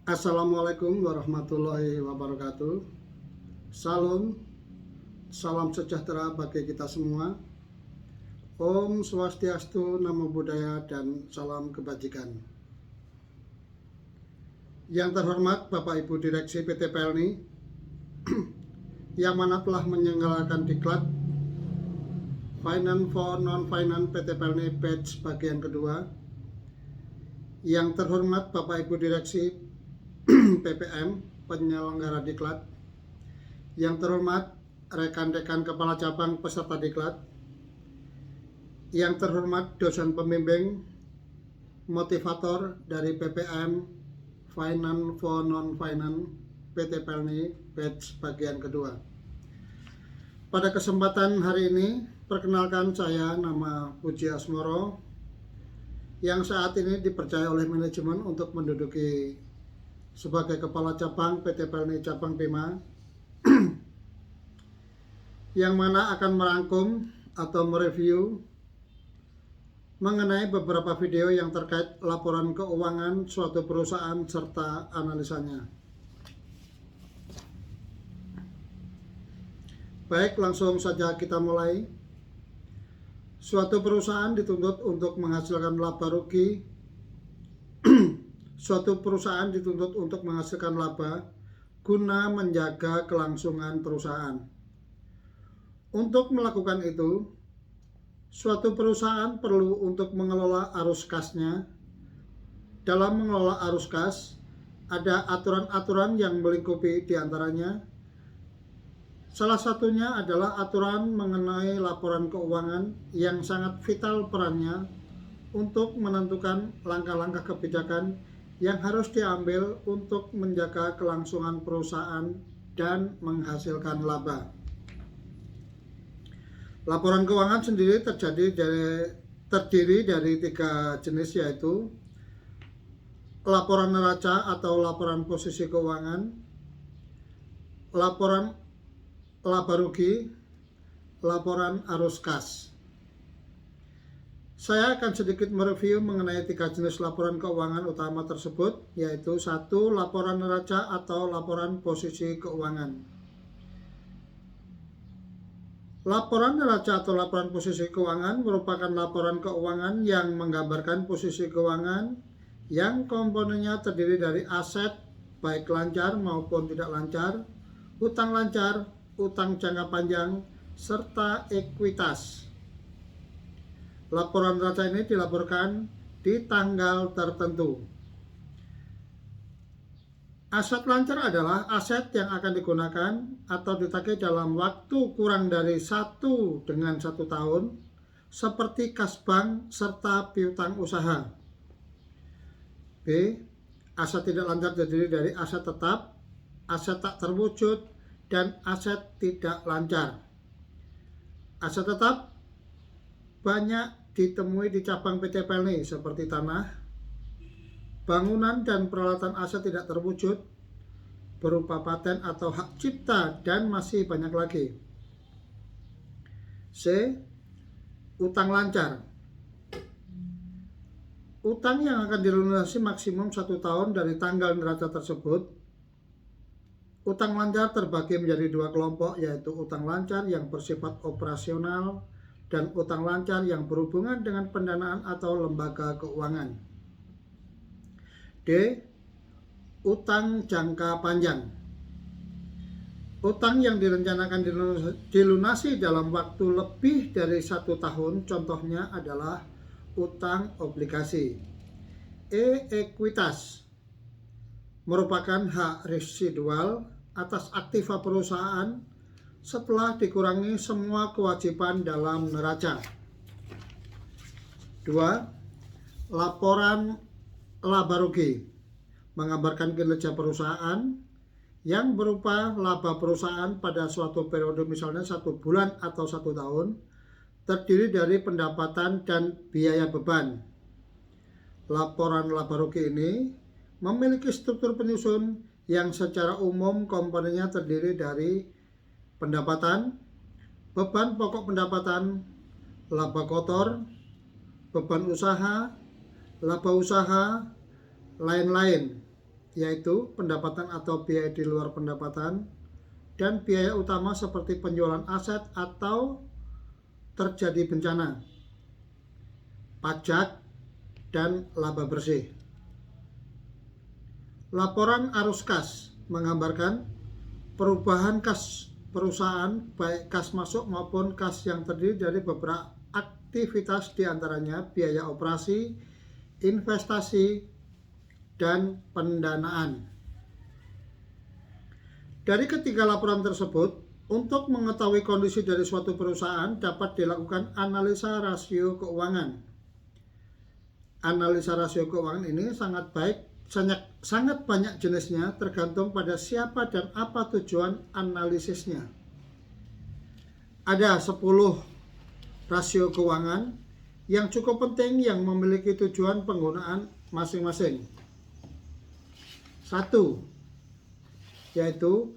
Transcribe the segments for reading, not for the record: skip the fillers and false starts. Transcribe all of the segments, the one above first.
Assalamualaikum warahmatullahi wabarakatuh. Salam, salam sejahtera bagi kita semua. Om Swastiastu, Namo Buddhaya, dan salam kebajikan. Yang terhormat Bapak Ibu Direksi PT Pelni, yang mana telah menyelenggarakan diklat Finance for Non-Finance PT Pelni Batch bagian kedua. Yang terhormat Bapak Ibu Direksi PPM, penyelenggara diklat. Yang terhormat rekan-rekan kepala cabang peserta diklat. Yang terhormat dosen pembimbing motivator dari PPM Finance for Non-Finance PT Pelni Batch bagian kedua. Pada kesempatan hari ini, perkenalkan saya nama Puji Asmoro, yang saat ini dipercaya oleh manajemen untuk menduduki sebagai kepala cabang PT Pelni Cabang Bima, yang mana akan merangkum atau mereview mengenai beberapa video yang terkait laporan keuangan suatu perusahaan serta analisanya. Baik, langsung saja kita mulai. Suatu perusahaan dituntut untuk menghasilkan laba rugi. Suatu perusahaan dituntut untuk menghasilkan laba guna menjaga kelangsungan perusahaan. Untuk melakukan itu, suatu perusahaan perlu untuk mengelola arus kasnya. Dalam mengelola arus kas, ada aturan-aturan yang melingkupi diantaranya. Salah satunya adalah aturan mengenai laporan keuangan yang sangat vital perannya untuk menentukan langkah-langkah kebijakan yang harus diambil untuk menjaga kelangsungan perusahaan dan menghasilkan laba. Laporan keuangan sendiri terdiri dari 3 jenis, yaitu laporan neraca atau laporan posisi keuangan, laporan laba rugi, laporan arus kas. Saya akan sedikit mereview mengenai 3 jenis laporan keuangan utama tersebut, yaitu 1. Laporan neraca atau laporan posisi keuangan. Laporan neraca atau laporan posisi keuangan merupakan laporan keuangan yang menggambarkan posisi keuangan yang komponennya terdiri dari aset baik lancar maupun tidak lancar, utang lancar, utang jangka panjang, serta ekuitas. Laporan neraca ini dilaporkan di tanggal tertentu. Aset lancar adalah aset yang akan digunakan atau ditagih dalam waktu kurang dari 1 dengan 1 tahun, seperti kas bank serta piutang usaha. B. Aset tidak lancar terdiri dari aset tetap, aset tak terwujud, dan aset tidak lancar. Aset tetap banyak ditemui di cabang PT Pelni seperti tanah, bangunan dan peralatan aset tidak terwujud berupa paten atau hak cipta, dan masih banyak lagi. C. Utang lancar. Utang yang akan dilunasi maksimum 1 tahun dari tanggal neraca tersebut. Utang lancar terbagi menjadi 2 kelompok, yaitu utang lancar yang bersifat operasional dan utang lancar yang berhubungan dengan pendanaan atau lembaga keuangan. D. Utang jangka panjang. Utang yang direncanakan dilunasi dalam waktu lebih dari 1 tahun, contohnya adalah utang obligasi. E. Ekuitas merupakan hak residual atas aktiva perusahaan setelah dikurangi semua kewajiban dalam neraca. 2. Laporan laba rugi menggambarkan kinerja perusahaan yang berupa laba perusahaan pada suatu periode, misalnya 1 bulan atau 1 tahun, terdiri dari pendapatan dan biaya beban. Laporan laba rugi ini memiliki struktur penyusun yang secara umum komponennya terdiri dari pendapatan, beban pokok pendapatan, laba kotor, beban usaha, laba usaha, lain-lain. yaitu pendapatan atau biaya di luar pendapatan, dan biaya utama seperti penjualan aset atau terjadi bencana, pajak, dan laba bersih. Laporan arus kas menggambarkan perubahan kas perusahaan, baik kas masuk maupun kas yang terdiri dari beberapa aktivitas, diantaranya biaya operasi, investasi, dan pendanaan. Dari ketiga laporan tersebut, untuk mengetahui kondisi dari suatu perusahaan dapat dilakukan analisa rasio keuangan. Analisa rasio keuangan ini sangat baik, sangat banyak jenisnya, tergantung pada siapa dan apa tujuan analisisnya. Ada 10 rasio keuangan yang cukup penting yang memiliki tujuan penggunaan masing-masing. 1. Yaitu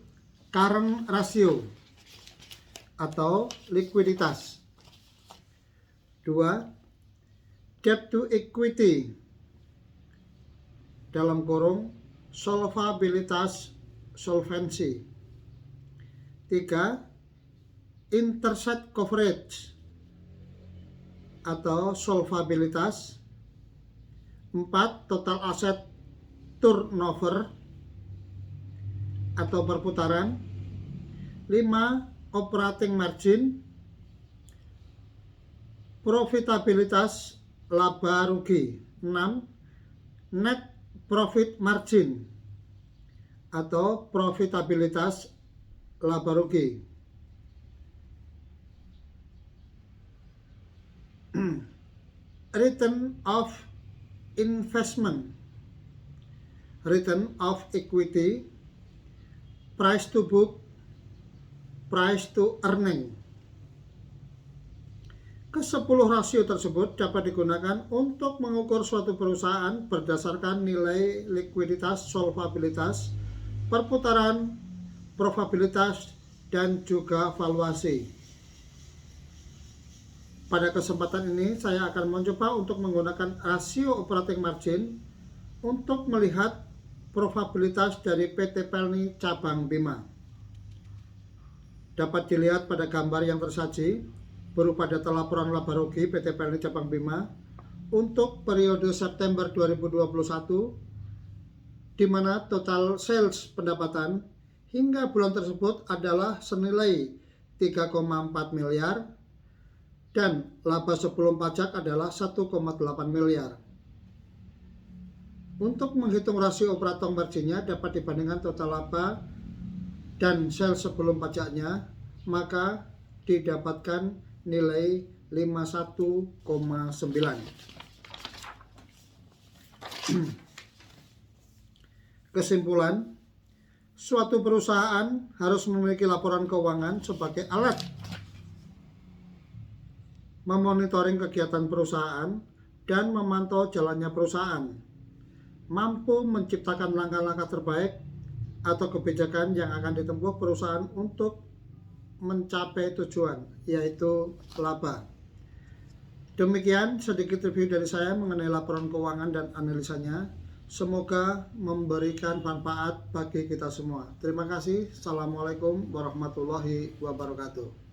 current ratio atau likuiditas. 2. Debt to equity dalam kurung solvabilitas, solvency. 3. Interest coverage atau solvabilitas. 4. Total asset turnover atau perputaran. 5. Operating margin, profitabilitas, laba rugi. 6. Net profit margin atau profitabilitas laba rugi. Return of investment, return of equity, price to book, price to earning. Ke-10 rasio tersebut dapat digunakan untuk mengukur suatu perusahaan berdasarkan nilai likuiditas, solvabilitas, perputaran, probabilitas, dan juga valuasi. Pada kesempatan ini saya akan mencoba untuk menggunakan rasio operating margin untuk melihat probabilitas dari PT Pelni Cabang Bima. Dapat dilihat pada gambar yang tersaji berupa data laporan laba rugi PT Pelni Cabang Bima untuk periode September 2021, di mana total sales pendapatan hingga bulan tersebut adalah senilai 3,4 miliar dan laba sebelum pajak adalah 1,8 miliar. Untuk menghitung rasio operating marginnya dapat dibandingkan total laba dan sales sebelum pajaknya, maka didapatkan nilai 51,9. Kesimpulan, suatu perusahaan harus memiliki laporan keuangan sebagai alat memonitoring kegiatan perusahaan dan memantau jalannya perusahaan, mampu menciptakan langkah-langkah terbaik atau kebijakan yang akan ditempuh perusahaan untuk mencapai tujuan, yaitu laba. Demikian sedikit review dari saya mengenai laporan keuangan dan analisanya. Semoga memberikan manfaat bagi kita semua. Terima kasih. Assalamualaikum warahmatullahi wabarakatuh.